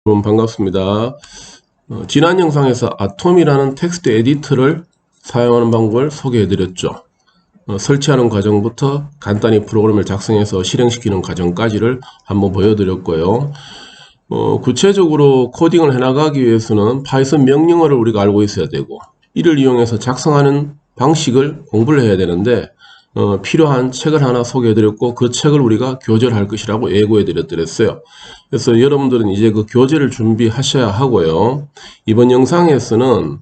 여러분 반갑습니다. 지난 영상에서 아톰이라는 텍스트 에디터를 사용하는 방법을 소개해드렸죠. 설치하는 과정부터 간단히 프로그램을 작성해서 실행시키는 과정까지를 한번 보여드렸고요. 구체적으로 코딩을 해나가기 위해서는 파이썬 명령어를 우리가 알고 있어야 되고, 이를 이용해서 작성하는 방식을 공부를 해야 되는데, 필요한 책을 하나 소개해드렸고, 그 책을 우리가 교재할 것이라고 예고해드렸어요. 그래서 여러분들은 이제 그 교재를 준비하셔야 하고요. 이번 영상에서는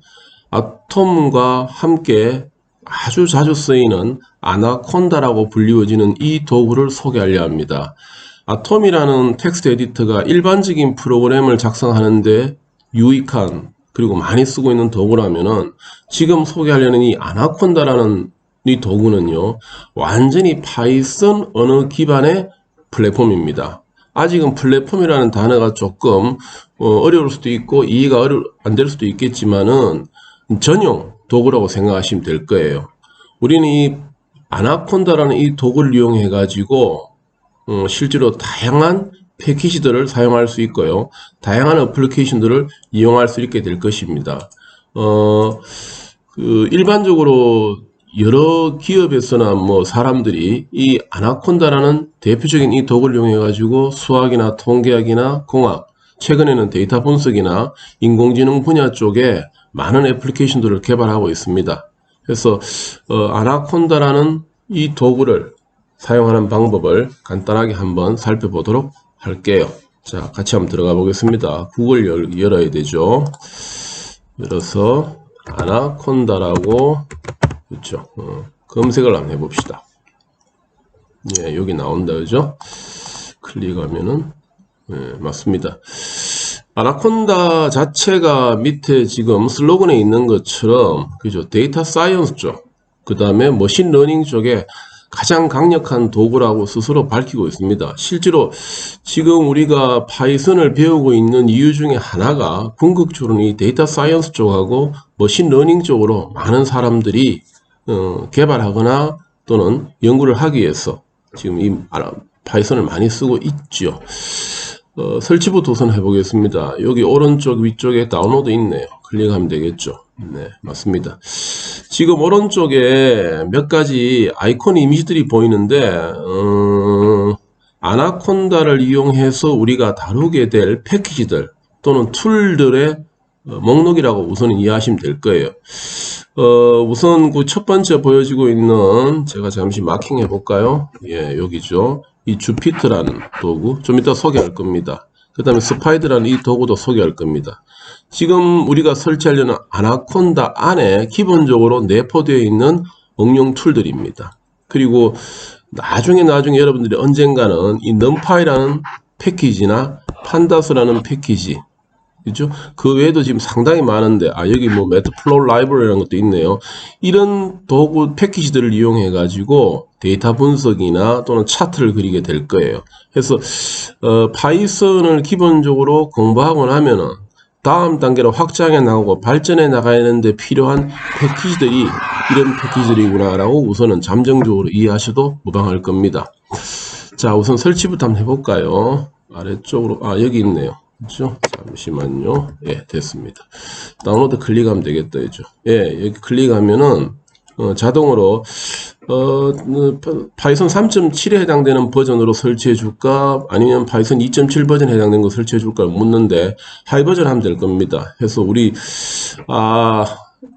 아톰과 함께 아주 자주 쓰이는 아나콘다라고 불리워지는 이 도구를 소개하려 합니다. 아톰이라는 텍스트 에디터가 일반적인 프로그램을 작성하는데 유익한, 그리고 많이 쓰고 있는 도구라면은, 지금 소개하려는 이 아나콘다라는 이 도구는요, 완전히 파이썬 언어 기반의 플랫폼입니다. 아직은 플랫폼이라는 단어가 조금 어려울 수도 있고 이해가 안 될 수도 있겠지만은 전용 도구라고 생각하시면 될 거예요. 우리는 이 아나콘다라는 이 도구를 이용해 가지고 실제로 다양한 패키지들을 사용할 수 있고요, 다양한 어플리케이션들을 이용할 수 있게 될 것입니다. 일반적으로 여러 기업에서나 사람들이 이 아나콘다라는 대표적인 이 도구를 이용해 가지고 수학이나 통계학이나 공학, 최근에는 데이터 분석이나 인공지능 분야 쪽에 많은 애플리케이션들을 개발하고 있습니다. 그래서 아나콘다라는 이 도구를 사용하는 방법을 간단하게 한번 살펴보도록 할게요. 자, 같이 한번 들어가 보겠습니다. 구글 열어야 되죠. 열어서 아나콘다라고, 그렇죠, 검색을 한번 해봅시다. 예, 여기 나온다, 그죠? 클릭하면은, 예, 맞습니다. 아나콘다 자체가 밑에 지금 슬로건에 있는 것처럼, 그죠, 데이터 사이언스 쪽, 그 다음에 머신 러닝 쪽에 가장 강력한 도구라고 스스로 밝히고 있습니다. 실제로 지금 우리가 파이썬을 배우고 있는 이유 중에 하나가 궁극적으로는 이 데이터 사이언스 쪽하고 머신 러닝 쪽으로 많은 사람들이 개발하거나 또는 연구를 하기 위해서 지금 이 파이썬을 많이 쓰고 있죠. 설치부터 우선 해보겠습니다. 여기 오른쪽 위쪽에 다운로드 있네요. 클릭하면 되겠죠. 네, 맞습니다. 지금 오른쪽에 몇 가지 아이콘 이미지들이 보이는데, 아나콘다를 이용해서 우리가 다루게 될 패키지들 또는 툴들의 목록이라고 우선 이해하시면 될 거예요. 우선 그 첫 번째 보여지고 있는, 제가 잠시 마킹 해볼까요? 예, 여기죠. 이 주피터라는 도구, 좀 이따 소개할 겁니다. 그 다음에 스파이더라는 이 도구도 소개할 겁니다. 지금 우리가 설치하려는 아나콘다 안에 기본적으로 내포되어 있는 응용 툴들입니다. 그리고 나중에 여러분들이 언젠가는 이 numPy라는 패키지나 판다스라는 패키지, 그죠? 그 외에도 지금 상당히 많은데, 여기 매트플로우 라이브러리라는 것도 있네요. 이런 도구 패키지들을 이용해 가지고 데이터 분석이나 또는 차트를 그리게 될 거예요. 그래서 파이썬을 기본적으로 공부하고 나면은 다음 단계로 확장해 나가고 발전해 나가야 하는데 필요한 패키지들이 이런 패키지들이구나 라고 우선은 잠정적으로 이해하셔도 무방할 겁니다. 자, 우선 설치부터 한번 해볼까요? 아래쪽으로, 여기 있네요. 그렇죠? 잠시만요. 예, 됐습니다. 다운로드 클릭하면 되겠다, 그죠? 예, 여기 클릭하면은 자동으로 파이썬 3.7에 해당되는 버전으로 설치해 줄까, 아니면 파이썬 2.7 버전에 해당되는 거 설치해 줄까 묻는데 하이 버전 하면 될 겁니다. 그래서 우리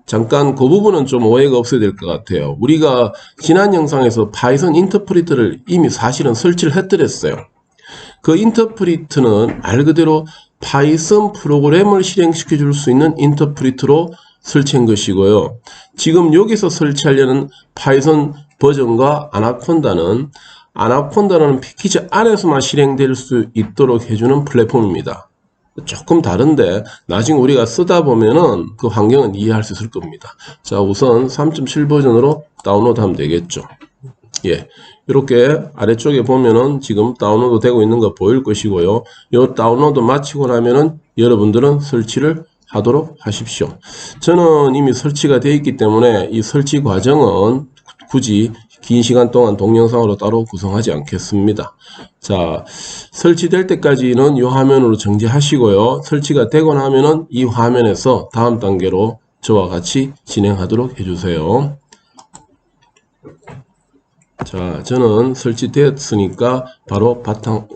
잠깐 그 부분은 좀 오해가 없어야 될 것 같아요. 우리가 지난 영상에서 파이썬 인터프리터를 이미 사실은 설치를 해드렸어요. 그 인터프리트는 말 그대로 파이썬 프로그램을 실행시켜 줄 수 있는 인터프리트로 설치한 것이고요. 지금 여기서 설치하려는 파이썬 버전과 아나콘다는 패키지 안에서만 실행될 수 있도록 해주는 플랫폼입니다. 조금 다른데 나중에 우리가 쓰다 보면은 그 환경은 이해할 수 있을 겁니다. 자, 우선 3.7 버전으로 다운로드 하면 되겠죠. 예, 이렇게 아래쪽에 보면은 지금 다운로드 되고 있는 거 보일 것이고요. 이 다운로드 마치고 나면은 여러분들은 설치를 하도록 하십시오. 저는 이미 설치가 되어 있기 때문에 이 설치 과정은 굳이 긴 시간 동안 동영상으로 따로 구성하지 않겠습니다. 자, 설치될 때까지는 이 화면으로 정지하시고요. 설치가 되고 나면은 이 화면에서 다음 단계로 저와 같이 진행하도록 해주세요. 자, 저는 설치됐으니까 바로 바탕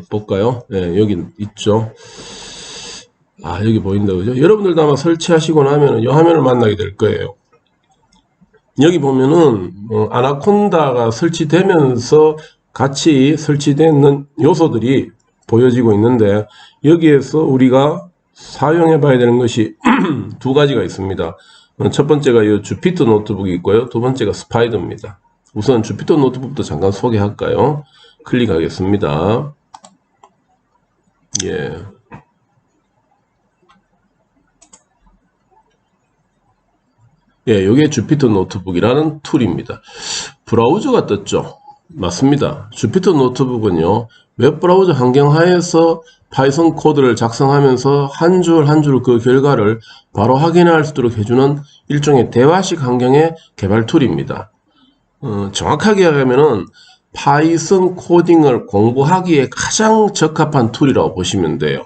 볼까요? 네, 여기 있죠. 아, 여기 보인다, 그죠? 여러분들도 아마 설치하시고 나면은 이 화면을 만나게 될 거예요. 여기 보면은 아나콘다가 설치되면서 같이 설치되는 요소들이 보여지고 있는데, 여기에서 우리가 사용해 봐야 되는 것이 두 가지가 있습니다. 첫 번째가 이 주피터 노트북이 있고요. 두 번째가 스파이더입니다. 우선 주피터 노트북도 잠깐 소개할까요? 클릭하겠습니다. 예. 예, 이게 주피터 노트북이라는 툴입니다. 브라우저가 떴죠? 맞습니다. 주피터 노트북은요, 웹브라우저 환경 하에서 파이썬 코드를 작성하면서 한 줄 한 줄 그 결과를 바로 확인할 수 있도록 해주는 일종의 대화식 환경의 개발 툴입니다. 정확하게 하면은 파이썬 코딩을 공부하기에 가장 적합한 툴이라고 보시면 돼요.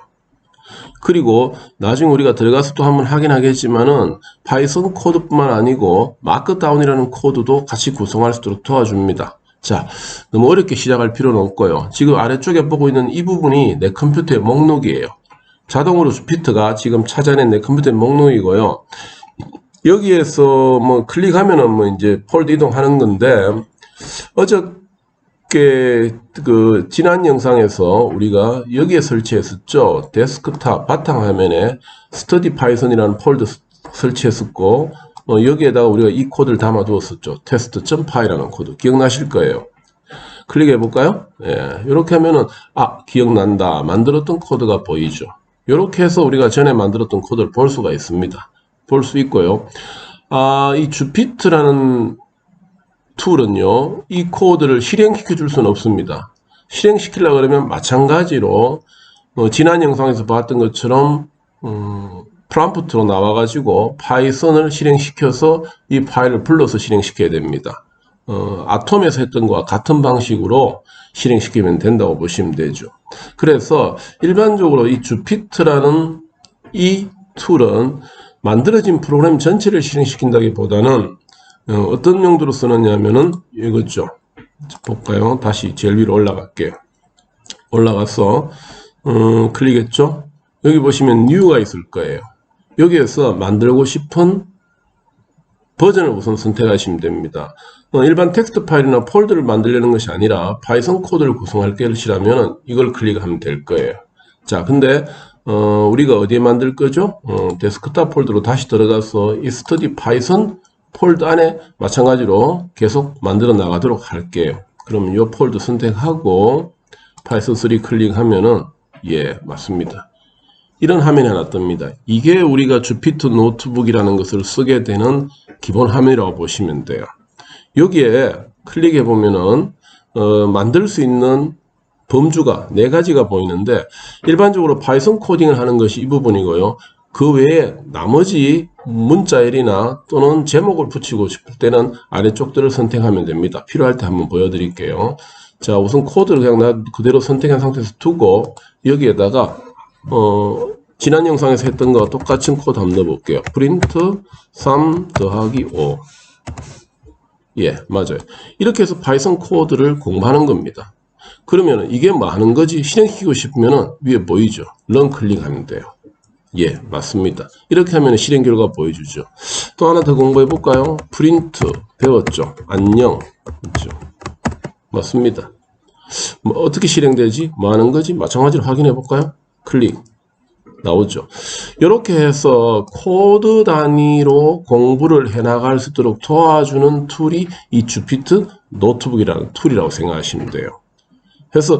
그리고 나중에 우리가 들어가서 또 한번 확인하겠지만은 파이썬 코드뿐만 아니고 마크다운이라는 코드도 같이 구성할 수 있도록 도와줍니다. 자, 너무 어렵게 시작할 필요는 없고요. 지금 아래쪽에 보고 있는 이 부분이 내 컴퓨터의 목록이에요. 자동으로 주피터가 지금 찾아낸 내 컴퓨터의 목록이고요. 여기에서 뭐 클릭하면은 뭐 이제 폴더 이동하는 건데, 어저께 그 지난 영상에서 우리가 여기에 설치했었죠. 데스크탑 바탕화면에 스터디 파이썬이라는 폴더 설치했었고, 여기에다가 우리가 이 코드를 담아두었었죠. test.py라는 코드 기억나실 거예요. 클릭해 볼까요? 예, 이렇게 하면은 기억난다. 만들었던 코드가 보이죠. 이렇게 해서 우리가 전에 만들었던 코드를 볼 수가 있습니다. 볼 수 있고요. 이 주피터라는 툴은요, 이 코드를 실행시켜 줄 수는 없습니다. 실행시키려고 그러면 마찬가지로 지난 영상에서 봤던 것처럼 프롬프트로 나와가지고 파이썬을 실행시켜서 이 파일을 불러서 실행시켜야 됩니다. 아톰에서 했던 것과 같은 방식으로 실행시키면 된다고 보시면 되죠. 그래서 일반적으로 이 주피터라는 이 툴은 만들어진 프로그램 전체를 실행시킨다기보다는 어떤 용도로 쓰느냐면은 이거죠. 볼까요? 다시 제일 위로 올라갈게요. 올라가서 클릭했죠? 여기 보시면 New가 있을 거예요. 여기에서 만들고 싶은 버전을 우선 선택하시면 됩니다. 일반 텍스트 파일이나 폴더를 만들려는 것이 아니라 파이썬 코드를 구성할 것이라면 이걸 클릭하면 될 거예요. 자, 근데 우리가 어디에 만들 거죠? 데스크탑 폴더로 다시 들어가서 이 스터디 파이썬 폴더 안에 마찬가지로 계속 만들어 나가도록 할게요. 그럼 이 폴더 선택하고 파이썬 3 클릭하면은 예, 맞습니다. 이런 화면이 하나 뜹니다. 이게 우리가 주피터 노트북이라는 것을 쓰게 되는 기본 화면이라고 보시면 돼요. 여기에 클릭해 보면은 만들 수 있는 범주가 4가지가 보이는데, 일반적으로 파이썬 코딩을 하는 것이 이 부분이고요. 그 외에 나머지 문자열이나 또는 제목을 붙이고 싶을 때는 아래쪽들을 선택하면 됩니다. 필요할 때 한번 보여드릴게요. 자, 우선 코드를 그냥 그대로 선택한 상태에서 두고 여기에다가 지난 영상에서 했던 거와 똑같은 코드 한번 넣어볼게요. 프린트 3 더하기 5. 예, 맞아요. 이렇게 해서 파이썬 코드를 공부하는 겁니다. 그러면 이게 뭐 하는 거지? 실행시키고 싶으면 위에 보이죠? 런 클릭하면 돼요. 예, 맞습니다. 이렇게 하면 실행 결과 보여주죠. 또 하나 더 공부해 볼까요? 프린트 배웠죠? 안녕. 그렇죠? 맞습니다. 뭐 어떻게 실행되지? 뭐 하는 거지? 마찬가지로 확인해 볼까요? 클릭. 나오죠. 이렇게 해서 코드 단위로 공부를 해나갈 수 있도록 도와주는 툴이 이 주피터 노트북이라는 툴이라고 생각하시면 돼요. 그래서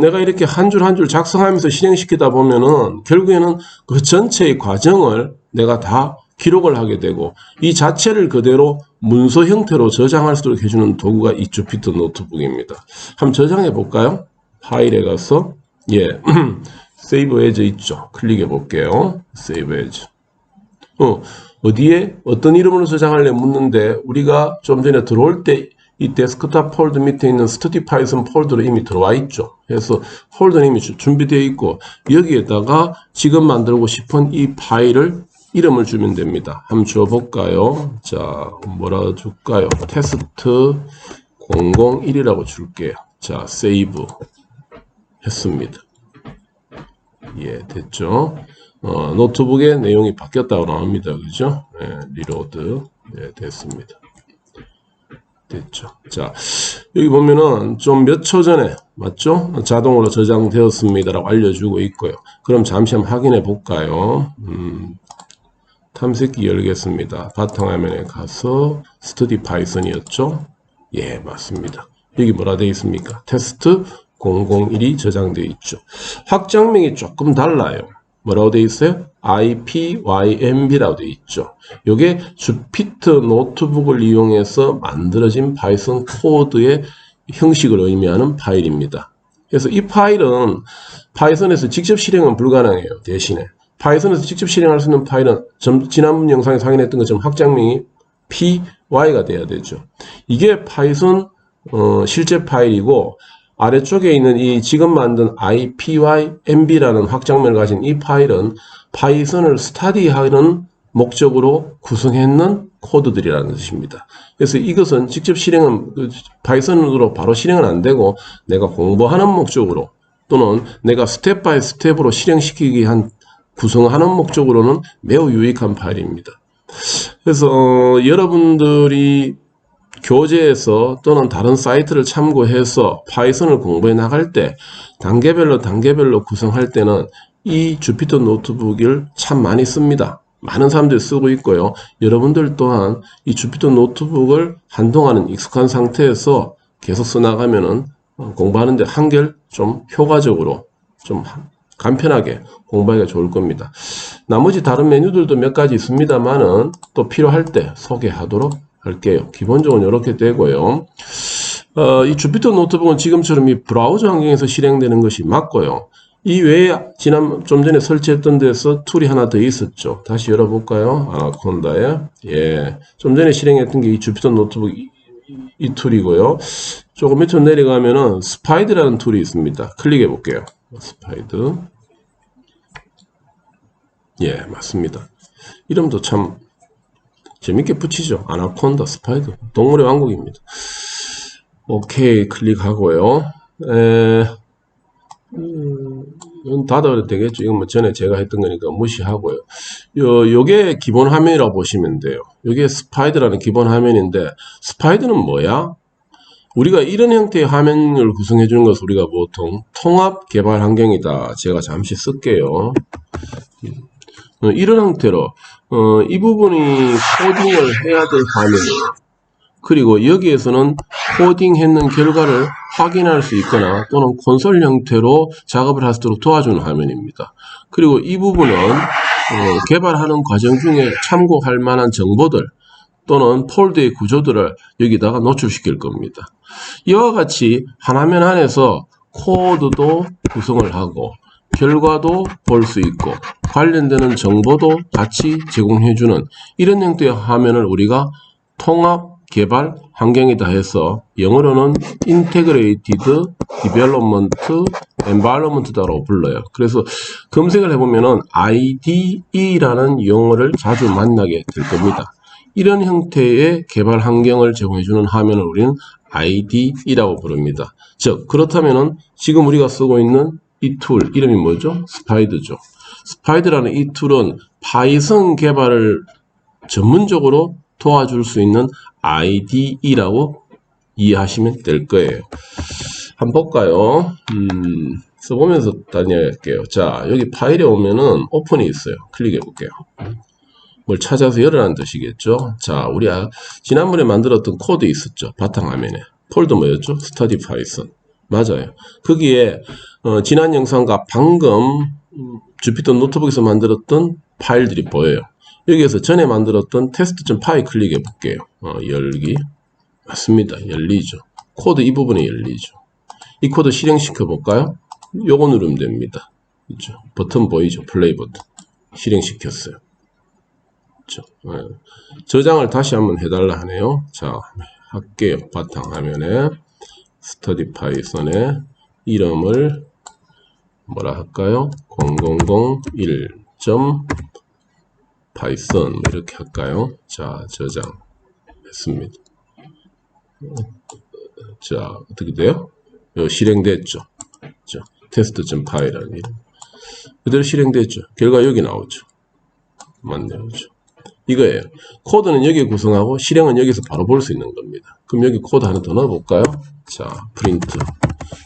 내가 이렇게 한 줄 한 줄 작성하면서 실행시키다 보면은 결국에는 그 전체의 과정을 내가 다 기록을 하게 되고, 이 자체를 그대로 문서 형태로 저장할 수 있도록 해주는 도구가 이 주피터 노트북입니다. 한번 저장해 볼까요? 파일에 가서 예 세이브 에즈 있죠. 클릭해 볼게요. 세이브 에즈. 어디에 어떤 이름으로 저장할래 묻는데, 우리가 좀 전에 들어올 때 이 데스크탑 폴더 밑에 있는 스터디 파이썬 폴더로 이미 들어와 있죠. 그래서 폴더는 이미 준비되어 있고 여기에다가 지금 만들고 싶은 이 파일을 이름을 주면 됩니다. 한번 줘볼까요? 자, 뭐라 줄까요? 테스트 001이라고 줄게요. 자, 세이브 했습니다. 예, 됐죠? 노트북의 내용이 바뀌었다고 나옵니다. 그죠? 예, 리로드. 네, 됐습니다. 됐죠. 자, 여기 보면은 좀 몇 초 전에, 맞죠? 자동으로 저장되었습니다라고 알려주고 있고요. 그럼 잠시 한번 확인해 볼까요? 탐색기 열겠습니다. 바탕화면에 가서 스터디 파이썬이었죠? 예, 맞습니다. 여기 뭐라 되어 있습니까? 테스트 001이 저장되어 있죠. 확장명이 조금 달라요. 뭐라고 되어 있어요? IPYNB라고 되어 있죠. 이게 주피터 노트북을 이용해서 만들어진 파이썬 코드의 형식을 의미하는 파일입니다. 그래서 이 파일은 파이썬에서 직접 실행은 불가능해요. 대신에 파이썬에서 직접 실행할 수 있는 파일은 지난번 영상에서 확인했던 것처럼 확장명이 py가 돼야 되죠. 이게 파이썬 실제 파일이고 아래쪽에 있는 이 지금 만든 IPYNB라는 확장명을 가진 이 파일은 파이썬을 스터디하는 목적으로 구성했는 코드들이라는 뜻입니다. 그래서 이것은 직접 실행은 파이썬으로 바로 실행은 안 되고 내가 공부하는 목적으로 또는 내가 스텝 바이 스텝으로 실행시키기 위한 구성하는 목적으로는 매우 유익한 파일입니다. 그래서 여러분들이 교재에서 또는 다른 사이트를 참고해서 파이썬을 공부해 나갈 때 단계별로 구성할 때는 이 주피터 노트북을 참 많이 씁니다. 많은 사람들이 쓰고 있고요. 여러분들 또한 이 주피터 노트북을 한동안은 익숙한 상태에서 계속 써나가면은 공부하는데 한결 좀 효과적으로 좀 간편하게 공부하기가 좋을 겁니다. 나머지 다른 메뉴들도 몇 가지 있습니다만은 또 필요할 때 소개하도록 할게요. 기본적으로 이렇게 되고요. 이 주피터 노트북은 지금처럼 이 브라우저 환경에서 실행되는 것이 맞고요. 이 외에 좀 전에 설치했던 데서 툴이 하나 더 있었죠. 다시 열어볼까요? 아나콘다에. 예. 좀 전에 실행했던 게 이 주피터 노트북 이 툴이고요. 조금 밑으로 내려가면은 스파이드라는 툴이 있습니다. 클릭해 볼게요. 스파이드. 예, 맞습니다. 이름도 참 재밌게 붙이죠. 아나콘다, 스파이더. 동물의 왕국입니다. 오케이, 클릭하고요. 이건 닫아도 되겠죠. 이건 뭐 전에 제가 했던 거니까 무시하고요. 요게 기본 화면이라고 보시면 돼요. 요게 스파이더라는 기본 화면인데, 스파이더는 뭐야? 우리가 이런 형태의 화면을 구성해 주는 것을 우리가 보통 통합 개발 환경이다. 제가 잠시 쓸게요. 이런 형태로 이 부분이 코딩을 해야 될 화면이에요. 그리고 여기에서는 코딩했는 결과를 확인할 수 있거나 또는 콘솔 형태로 작업을 할 수 있도록 도와주는 화면입니다. 그리고 이 부분은 개발하는 과정 중에 참고할 만한 정보들 또는 폴더의 구조들을 여기다가 노출시킬 겁니다. 이와 같이 한 화면 안에서 코드도 구성을 하고 결과도 볼 수 있고 관련되는 정보도 같이 제공해주는 이런 형태의 화면을 우리가 통합 개발 환경이다 해서 영어로는 Integrated Development Environment라고 불러요. 그래서 검색을 해보면은 IDE라는 용어를 자주 만나게 될 겁니다. 이런 형태의 개발 환경을 제공해주는 화면을 우리는 IDE라고 부릅니다. 즉 그렇다면은 지금 우리가 쓰고 있는 이 툴 이름이 뭐죠? 스파이드죠. 스파이드라는 이 툴은 파이썬 개발을 전문적으로 도와줄 수 있는 IDE라고 이해하시면 될 거예요. 한번 볼까요? 써보면서 다녀갈게요. 자, 여기 파일에 오면은 오픈이 있어요. 클릭해 볼게요. 뭘 찾아서 열으라는 뜻이겠죠. 자, 우리 지난번에 만들었던 코드 있었죠. 바탕화면에. 폴더 뭐였죠? 스터디 파이썬. 맞아요. 거기에 지난 영상과 방금 주피터 노트북에서 만들었던 파일들이 보여요. 여기에서 전에 만들었던 test.py 클릭해 볼게요. 열기. 맞습니다. 열리죠. 코드 이 부분에 열리죠. 이 코드 실행시켜 볼까요? 요거 누르면 됩니다. 그렇죠? 버튼 보이죠? 플레이 버튼. 실행시켰어요. 그렇죠? 저장을 다시 한번 해달라 하네요. 자, 할게요. 바탕화면에 스터디 파이썬의 이름을 뭐라 할까요? 001.python 이렇게 할까요? 자, 저장했습니다. 자, 어떻게 돼요? 실행됐죠. test.py라는 이름. 그대로 실행됐죠. 결과 여기 나오죠. 맞네요. 이거예요. 코드는 여기에 구성하고 실행은 여기서 바로 볼 수 있는 겁니다. 그럼 여기 코드 하나 더 넣어볼까요? 자, 프린트.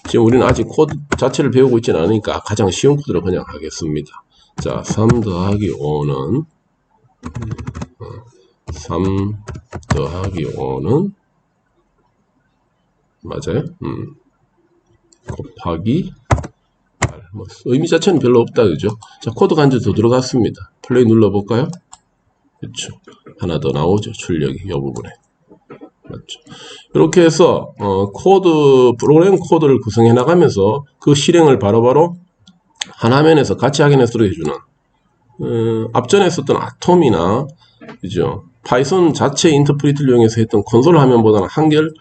지금 우리는 아직 코드 자체를 배우고 있지는 않으니까 가장 쉬운 코드로 그냥 하겠습니다. 자, 3 더하기 5는 3 더하기 5는 맞아요? 곱하기 8. 뭐 의미 자체는 별로 없다, 그죠? 자, 코드가 한 줄 더 들어갔습니다. 플레이 눌러볼까요? 그렇죠. 하나 더 나오죠. 출력이 이 부분에. 맞죠. 이렇게 해서 프로그램 코드를 구성해 나가면서 그 실행을 바로바로 한 화면에서 같이 확인해서 해주는 앞전에 썼던 아톰이나 그죠? 파이썬 자체 인터프리트를 이용해서 했던 콘솔 화면보다는 한결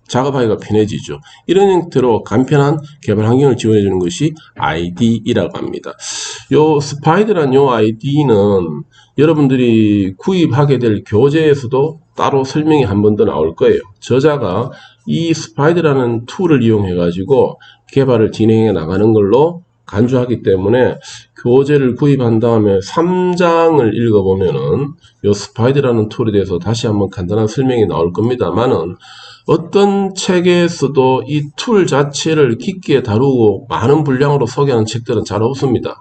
작업하기가 편해지죠. 이런 형태로 간편한 개발 환경을 지원해 주는 것이 IDE라고 합니다. 요 스파이드란 요 IDE는 여러분들이 구입하게 될 교재에서도 따로 설명이 한 번 더 나올 거예요. 저자가 이 스파이드라는 툴을 이용해 가지고 개발을 진행해 나가는 걸로 간주하기 때문에 교재를 구입한 다음에 3장을 읽어보면은 요 스파이드라는 툴에 대해서 다시 한번 간단한 설명이 나올 겁니다만은 어떤 책에서도 이 툴 자체를 깊게 다루고 많은 분량으로 소개하는 책들은 잘 없습니다.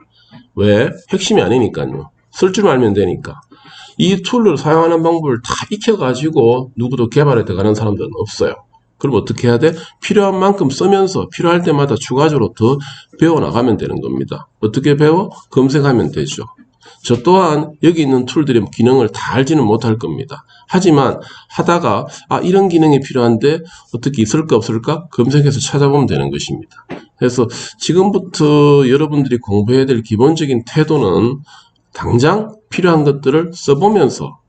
왜? 핵심이 아니니까요. 쓸 줄 알면 되니까. 이 툴을 사용하는 방법을 다 익혀가지고 누구도 개발에 들어가는 사람들은 없어요. 그럼 어떻게 해야 돼? 필요한 만큼 쓰면서 필요할 때마다 추가적으로 더 배워나가면 되는 겁니다. 어떻게 배워? 검색하면 되죠. 저 또한 여기 있는 툴들의 기능을 다 알지는 못할 겁니다. 하지만 하다가 이런 기능이 필요한데 어떻게 있을까 없을까 검색해서 찾아보면 되는 것입니다. 그래서 지금부터 여러분들이 공부해야 될 기본적인 태도는 당장 필요한 것들을 써보면서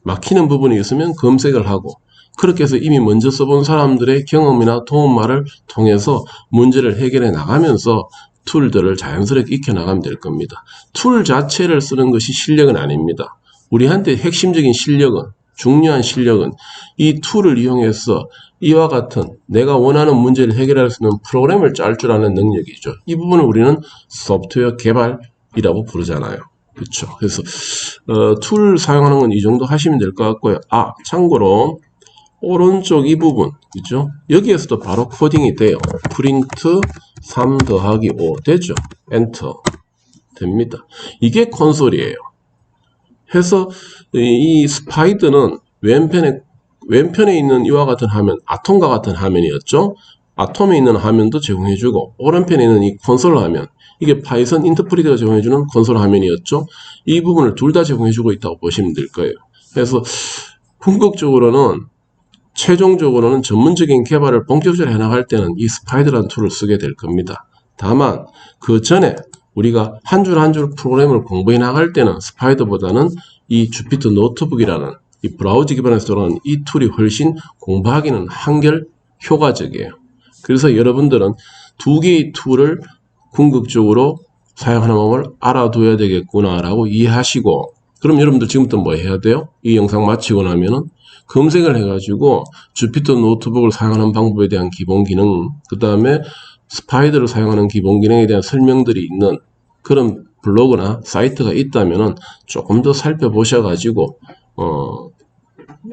막히는 부분이 있으면 검색을 하고 그렇게 해서 이미 먼저 써본 사람들의 경험이나 도움말을 통해서 문제를 해결해 나가면서 툴들을 자연스럽게 익혀나가면 될 겁니다. 툴 자체를 쓰는 것이 실력은 아닙니다. 우리한테 핵심적인 실력은, 중요한 실력은 이 툴을 이용해서 이와 같은 내가 원하는 문제를 해결할 수 있는 프로그램을 짤 줄 아는 능력이죠. 이 부분을 우리는 소프트웨어 개발이라고 부르잖아요. 그렇죠. 그래서 툴 사용하는 건 이 정도 하시면 될 것 같고요. 참고로 오른쪽 이 부분, 그죠? 여기에서도 바로 코딩이 돼요. 프린트 3 더하기 5 되죠? 엔터 됩니다. 이게 콘솔이에요. 해서 이 스파이드는 왼편에 있는 이와 같은 화면, 아톰과 같은 화면이었죠? 아톰에 있는 화면도 제공해주고 오른편에 있는 이 콘솔 화면, 이게 파이썬 인터프리터가 제공해주는 콘솔 화면이었죠? 이 부분을 둘 다 제공해주고 있다고 보시면 될 거예요. 그래서 궁극적으로는 최종적으로는 전문적인 개발을 본격적으로 해나갈 때는 이 스파이드라는 툴을 쓰게 될 겁니다. 다만 그 전에 우리가 한 줄 한 줄 프로그램을 공부해 나갈 때는 스파이더보다는 이 주피터 노트북이라는 이 브라우저 기반에서 돌아가는 이 툴이 훨씬 공부하기는 한결 효과적이에요. 그래서 여러분들은 두 개의 툴을 궁극적으로 사용하는 방법을 알아둬야 되겠구나라고 이해하시고, 그럼 여러분들 지금부터 뭐 해야 돼요? 이 영상 마치고 나면은 검색을 해가지고 주피터 노트북을 사용하는 방법에 대한 기본 기능, 그 다음에 스파이더를 사용하는 기본 기능에 대한 설명들이 있는 그런 블로그나 사이트가 있다면은 조금 더 살펴보셔가지고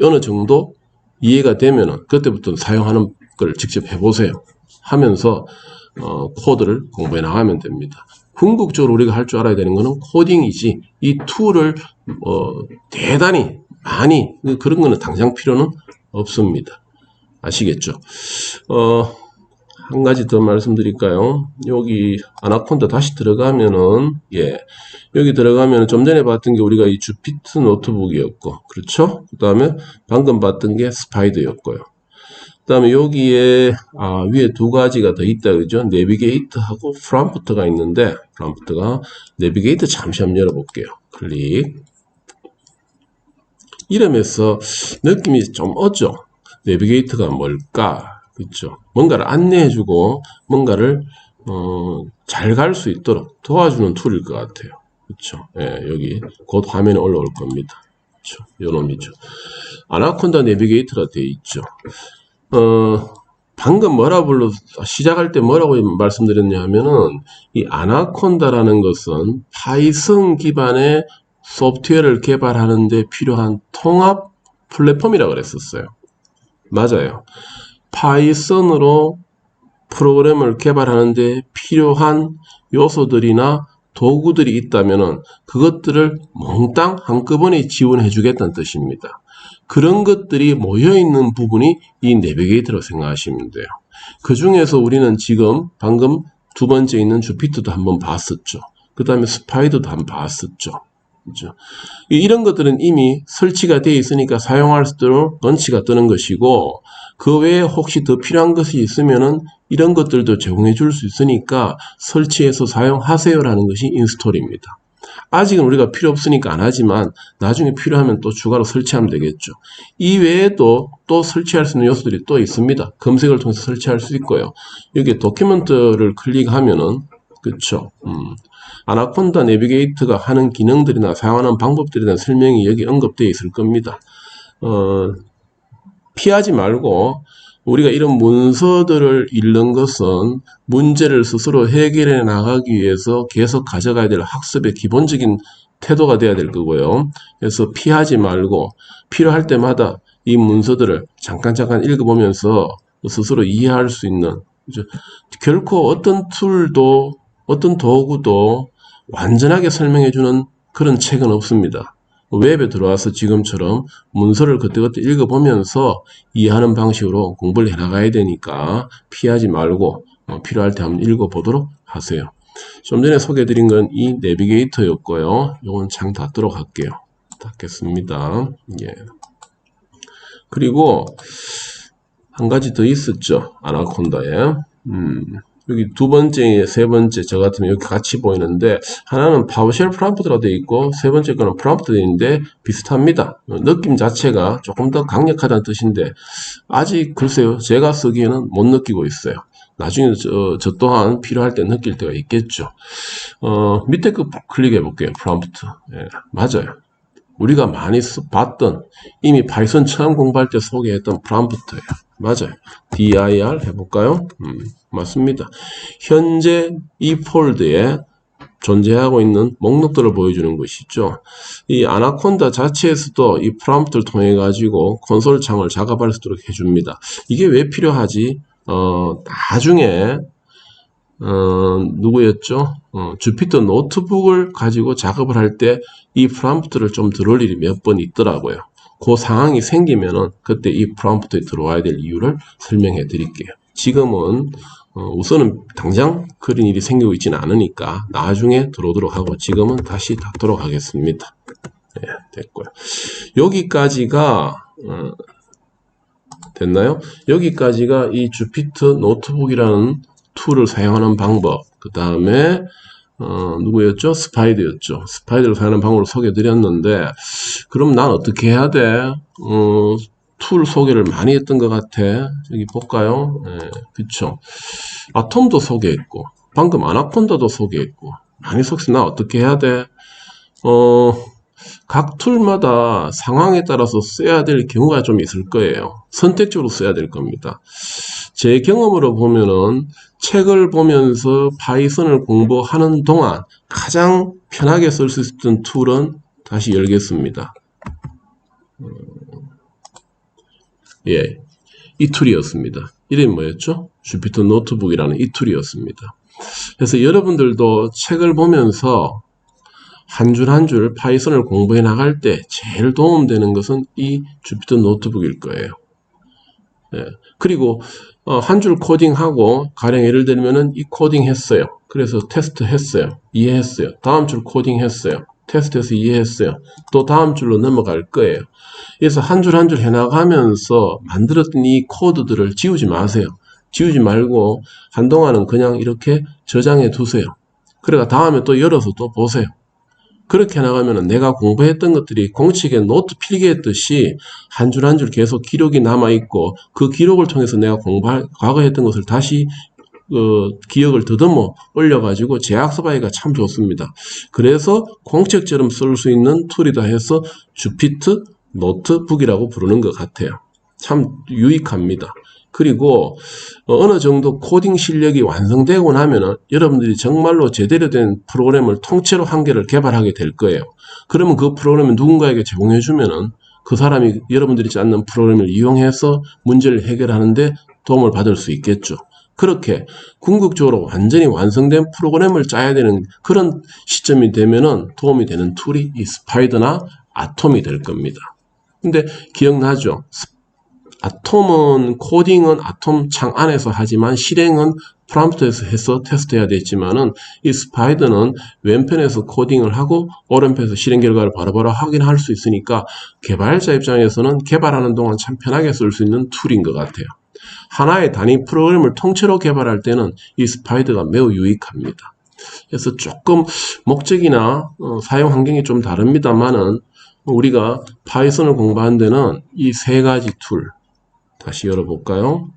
어느 정도 이해가 되면은 그때부터 사용하는 걸 직접 해보세요. 하면서 코드를 공부해 나가면 됩니다. 궁극적으로 우리가 할 줄 알아야 되는 거는 코딩이지, 이 툴을 대단히 많이 그런 거는 당장 필요는 없습니다. 아시겠죠? 한 가지 더 말씀드릴까요? 여기 아나콘다 다시 들어가면은 여기 들어가면은 좀 전에 봤던 게 우리가 이 주피터 노트북이었고, 그렇죠? 그 다음에 방금 봤던 게 스파이더였고요. 그 다음에 여기에 위에 두 가지가 더 있다, 그죠? 내비게이터하고 프롬프트가 있는데, 프롬프트가 내비게이터 잠시 한번 열어볼게요. 클릭. 이름에서 느낌이 좀 어죠? 내비게이터가 뭘까? 그렇죠? 뭔가를 안내해주고 뭔가를 잘 갈 수 있도록 도와주는 툴일 것 같아요. 그렇죠? 예, 여기 곧 화면에 올라올 겁니다. 그렇죠? 요놈이죠. 아나콘다 내비게이터가 되어 있죠. 방금 시작할 때 뭐라고 말씀드렸냐면은, 이 아나콘다라는 것은 파이썬 기반의 소프트웨어를 개발하는 데 필요한 통합 플랫폼이라고 그랬었어요. 맞아요. 파이썬으로 프로그램을 개발하는 데 필요한 요소들이나 도구들이 있다면은 그것들을 몽땅 한꺼번에 지원해 주겠다는 뜻입니다. 그런 것들이 모여있는 부분이 이 내비게이터로 생각하시면 돼요. 그 중에서 우리는 지금 방금 두 번째 있는 주피터도 한번 봤었죠. 그 다음에 스파이더도 한번 봤었죠. 그렇죠? 이런 것들은 이미 설치가 되어 있으니까 사용할 수 있도록 런치가 뜨는 것이고, 그 외에 혹시 더 필요한 것이 있으면은 이런 것들도 제공해 줄 수 있으니까 설치해서 사용하세요라는 것이 인스톨입니다. 아직은 우리가 필요 없으니까 안 하지만 나중에 필요하면 또 추가로 설치하면 되겠죠. 이 외에도 또 설치할 수 있는 요소들이 또 있습니다. 검색을 통해서 설치할 수 있고요. 여기 도큐멘트를 클릭하면은, 그쵸. 아나콘다 내비게이터가 하는 기능들이나 사용하는 방법들에 대한 설명이 여기 언급되어 있을 겁니다. 피하지 말고, 우리가 이런 문서들을 읽는 것은 문제를 스스로 해결해 나가기 위해서 계속 가져가야 될 학습의 기본적인 태도가 돼야 될 거고요. 그래서 피하지 말고 필요할 때마다 이 문서들을 잠깐 읽어보면서 스스로 이해할 수 있는, 그죠? 결코 어떤 툴도 어떤 도구도 완전하게 설명해주는 그런 책은 없습니다. 웹에 들어와서 지금처럼 문서를 그때그때 읽어보면서 이해하는 방식으로 공부를 해나가야 되니까 피하지 말고 필요할 때 한번 읽어보도록 하세요. 좀 전에 소개해드린 건 이 내비게이터였고요. 이건 창 닫도록 할게요. 닫겠습니다. 예. 그리고 한 가지 더 있었죠. 아나콘다에. 여기 두 번째, 세 번째, 저 같으면 이렇게 같이 보이는데, 하나는 파워쉘 프롬프트가 되어 있고, 세 번째 거는 프롬프트 되어 있는데, 비슷합니다. 느낌 자체가 조금 더 강력하다는 뜻인데, 아직 글쎄요, 제가 쓰기에는 못 느끼고 있어요. 나중에 저 또한 필요할 때 느낄 때가 있겠죠. 밑에 거 클릭해 볼게요. 프롬프트. 예, 맞아요. 우리가 많이 봤던, 이미 파이썬 처음 공부할 때 소개했던 프롬프트예요. 맞아요. dir 해볼까요? 맞습니다. 현재 이 폴드에 존재하고 있는 목록들을 보여주는 것이죠. 이 아나콘다 자체에서도 이 프롬프트를 통해 가지고 콘솔 창을 작업할 수 있도록 해줍니다. 이게 왜 필요하지? 나중에 누구였죠? 주피터 노트북을 가지고 작업을 할 때 이 프롬프트를 좀 들어올 일이 몇 번 있더라고요. 그 상황이 생기면은 그때 이 프롬프트에 들어와야 될 이유를 설명해 드릴게요. 지금은 우선은 당장 그런 일이 생기고 있지는 않으니까 나중에 들어오도록 하고, 지금은 다시 닫도록 하겠습니다. 네, 됐고요. 여기까지가 됐나요? 여기까지가 이 주피터 노트북이라는 툴을 사용하는 방법, 그 다음에 누구였죠? 스파이더였죠. 스파이더를 사용하는 방법을 소개해드렸는데, 그럼 난 어떻게 해야 돼? 툴 소개를 많이 했던 것 같아. 여기 볼까요? 네, 그쵸. 아톰도 소개했고, 방금 아나콘다도 소개했고, 많이 소개해서 나 어떻게 해야 돼? 각 툴마다 상황에 따라서 써야 될 경우가 좀 있을 거예요. 선택적으로 써야 될 겁니다. 제 경험으로 보면은 책을 보면서 파이썬을 공부하는 동안 가장 편하게 쓸 수 있었던 툴은, 다시 열겠습니다. 예, 이 툴이었습니다. 이름이 뭐였죠? 주피터 노트북이라는 이 툴이었습니다. 그래서 여러분들도 책을 보면서 한 줄 한 줄 파이썬을 공부해 나갈 때 제일 도움되는 것은 이 주피터 노트북일 거예요. 예. 그리고 한 줄 코딩하고, 가령 예를 들면은 이 코딩 했어요. 그래서 테스트 했어요. 이해했어요. 다음 줄 코딩 했어요. 테스트해서 이해했어요. 또 다음 줄로 넘어갈 거예요. 그래서 한 줄 한 줄 해나가면서 만들었던 이 코드들을 지우지 마세요. 지우지 말고 한동안은 그냥 이렇게 저장해 두세요. 그래가 다음에 또 열어서 또 보세요. 그렇게 나가면은 내가 공부했던 것들이 공책에 노트 필기했듯이 한 줄 한 줄 계속 기록이 남아있고 그 기록을 통해서 내가 과거 했던 것을 다시 기억을 더듬어 올려가지고 재학습하기가 참 좋습니다. 그래서 공책처럼 쓸 수 있는 툴이다 해서 주피트 노트북이라고 부르는 것 같아요. 참 유익합니다. 그리고 어느 정도 코딩 실력이 완성되고 나면은 여러분들이 정말로 제대로 된 프로그램을 통째로 한 개를 개발하게 될 거예요. 그러면 그 프로그램을 누군가에게 제공해 주면은 그 사람이 여러분들이 짰는 프로그램을 이용해서 문제를 해결하는데 도움을 받을 수 있겠죠. 그렇게 궁극적으로 완전히 완성된 프로그램을 짜야 되는 그런 시점이 되면은 도움이 되는 툴이 이 스파이더나 아톰이 될 겁니다. 근데 기억나죠? 아톰은 코딩은 아톰 창 안에서 하지만 실행은 프롬프트에서 해서 테스트해야 되지만은 이 스파이더는 왼편에서 코딩을 하고 오른편에서 실행 결과를 바로바로 확인할 수 있으니까 개발자 입장에서는 개발하는 동안 참 편하게 쓸 수 있는 툴인 것 같아요. 하나의 단위 프로그램을 통째로 개발할 때는 이 스파이더가 매우 유익합니다. 그래서 조금 목적이나 사용 환경이 좀 다릅니다만은 우리가 파이썬을 공부하는 데는 이 세 가지 툴 다시 열어볼까요?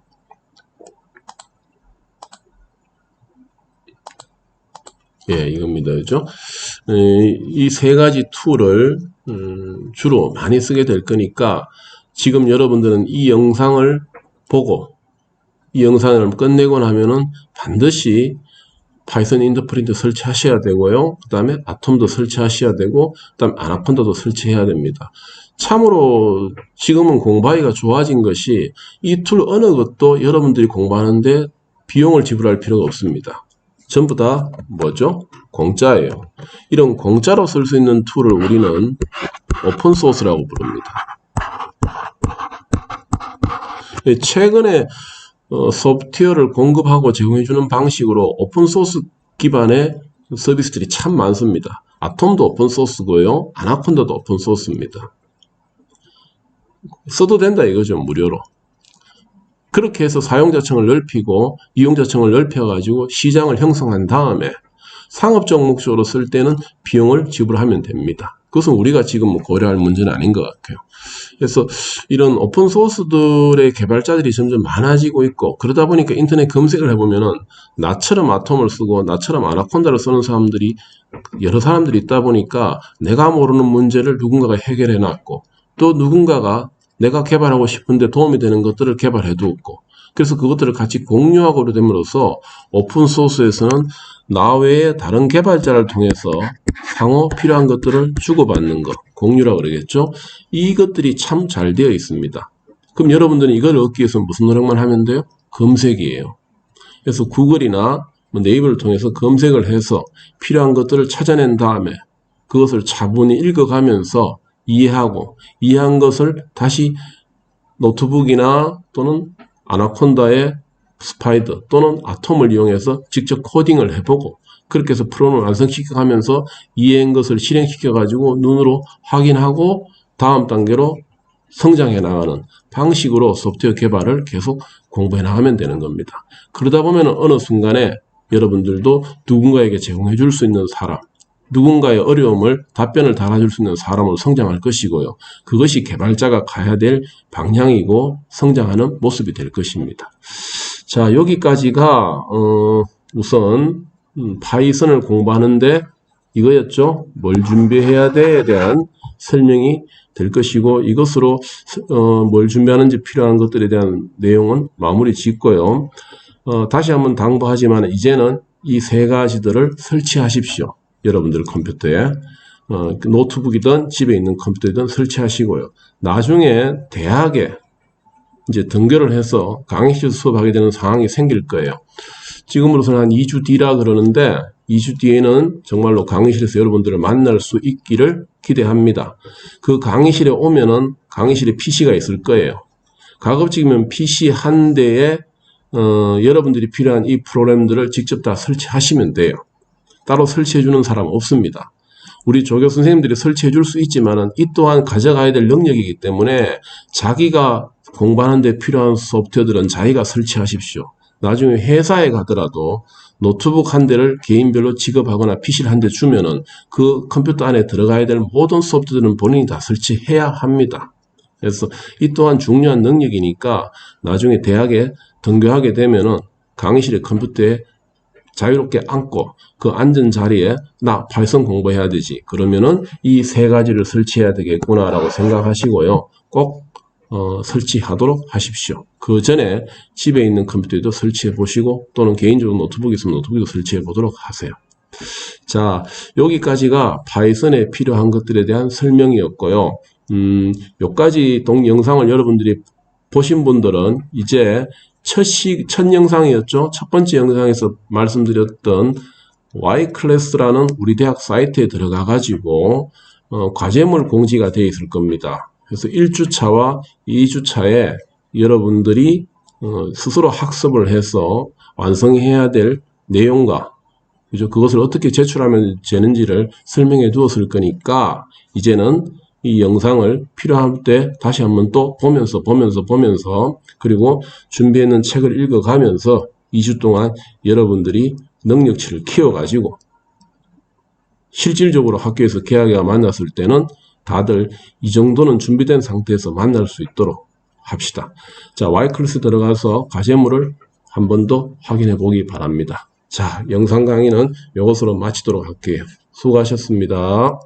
예, 이겁니다. 그죠? 이 세 가지 툴을 주로 많이 쓰게 될 거니까 지금 여러분들은 이 영상을 보고 이 영상을 끝내고 나면은 반드시 파이썬 인터프리터 설치하셔야 되고요. 그 다음에 아톰도 설치하셔야 되고, 그 다음에 아나콘다도 설치해야 됩니다. 참으로 지금은 공부하기가 좋아진 것이 이 툴 어느 것도 여러분들이 공부하는데 비용을 지불할 필요가 없습니다. 전부 다 뭐죠? 공짜예요. 이런 공짜로 쓸 수 있는 툴을 우리는 오픈소스라고 부릅니다. 최근에 소프트웨어를 공급하고 제공해주는 방식으로 오픈소스 기반의 서비스들이 참 많습니다. 아톰도 오픈소스고요. 아나콘다도 오픈소스입니다. 써도 된다 이거죠. 무료로. 그렇게 해서 사용자층을 넓히고 이용자층을 넓혀가지고 시장을 형성한 다음에 상업적 목적으로 쓸 때는 비용을 지불하면 됩니다. 그것은 우리가 지금 고려할 문제는 아닌 것 같아요. 그래서 이런 오픈소스들의 개발자들이 점점 많아지고 있고 그러다 보니까 인터넷 검색을 해보면은 나처럼 아톰을 쓰고 나처럼 아나콘다를 쓰는 사람들이 여러 사람들이 있다 보니까 내가 모르는 문제를 누군가가 해결해 놨고 또 누군가가 내가 개발하고 싶은데 도움이 되는 것들을 개발해 두었고 그래서 그것들을 같이 공유하고 됨으로써 오픈소스에서는 나 외에 다른 개발자를 통해서 상호 필요한 것들을 주고받는 것, 공유라고 그러겠죠. 이것들이 참 잘 되어 있습니다. 그럼 여러분들은 이걸 얻기 위해서 무슨 노력만 하면 돼요? 검색이에요. 그래서 구글이나 네이버를 통해서 검색을 해서 필요한 것들을 찾아낸 다음에 그것을 차분히 읽어가면서 이해하고 이해한 것을 다시 노트북이나 또는 아나콘다의 스파이더 또는 아톰을 이용해서 직접 코딩을 해보고 그렇게 해서 프로그램을 완성시켜가면서 이해한 것을 실행시켜가지고 눈으로 확인하고 다음 단계로 성장해 나가는 방식으로 소프트웨어 개발을 계속 공부해 나가면 되는 겁니다. 그러다 보면 어느 순간에 여러분들도 누군가에게 제공해 줄 수 있는 사람, 누군가의 어려움을 답변을 달아줄 수 있는 사람으로 성장할 것이고요. 그것이 개발자가 가야 될 방향이고 성장하는 모습이 될 것입니다. 자, 여기까지가 우선 파이썬을 공부하는데 이거였죠. 뭘 준비해야 돼에 대한 설명이 될 것이고 이것으로 뭘 준비하는지 필요한 것들에 대한 내용은 마무리 짓고요. 다시 한번 당부하지만 이제는 이 세 가지들을 설치하십시오. 여러분들 컴퓨터에 노트북이든 집에 있는 컴퓨터이든 설치하시고요. 나중에 대학에 이제 등교를 해서 강의실 수업하게 되는 상황이 생길 거예요. 지금으로서는 한 2주 뒤라 그러는데 2주 뒤에는 정말로 강의실에서 여러분들을 만날 수 있기를 기대합니다. 그 강의실에 오면은 강의실에 PC가 있을 거예요. 가급적이면 PC 한 대에 여러분들이 필요한 이 프로그램들을 직접 다 설치하시면 돼요. 따로 설치해주는 사람 없습니다. 우리 조교 선생님들이 설치해줄 수 있지만은 이 또한 가져가야 될 영역이기 때문에 자기가 공부하는 데 필요한 소프트웨어들은 자기가 설치하십시오. 나중에 회사에 가더라도 노트북 한 대를 개인별로 지급하거나 PC를 한 대 주면은 그 컴퓨터 안에 들어가야 될 모든 소프트들은 본인이 다 설치해야 합니다. 그래서 이 또한 중요한 능력이니까 나중에 대학에 등교하게 되면은 강의실에 컴퓨터에 자유롭게 앉고 그 앉은 자리에 나 파이썬 공부해야 되지. 그러면은 이 세 가지를 설치해야 되겠구나라고 생각하시고요. 꼭 설치하도록 하십시오. 그 전에 집에 있는 컴퓨터에도 설치해 보시고 또는 개인적으로 노트북이 있으면 노트북도 설치해 보도록 하세요. 자, 여기까지가 파이썬에 필요한 것들에 대한 설명이었고요. 요까지 영상을 여러분들이 보신 분들은 이제 첫 영상이었죠. 첫 번째 영상에서 말씀드렸던 Y클래스라는 우리 대학 사이트에 들어가 가지고 과제물 공지가 되어 있을 겁니다. 그래서 1주차와 2주차에 여러분들이 스스로 학습을 해서 완성해야 될 내용과 그죠? 그것을 어떻게 제출하면 되는지를 설명해 두었을 거니까 이제는 이 영상을 필요할 때 다시 한번 또 보면서 그리고 준비했는 책을 읽어가면서 2주 동안 여러분들이 능력치를 키워가지고 실질적으로 학교에서 개학이와 만났을 때는 다들 이 정도는 준비된 상태에서 만날 수 있도록 합시다. 자, Y클래스 들어가서 과제물을 한 번 더 확인해 보기 바랍니다. 자, 영상 강의는 이것으로 마치도록 할게요. 수고하셨습니다.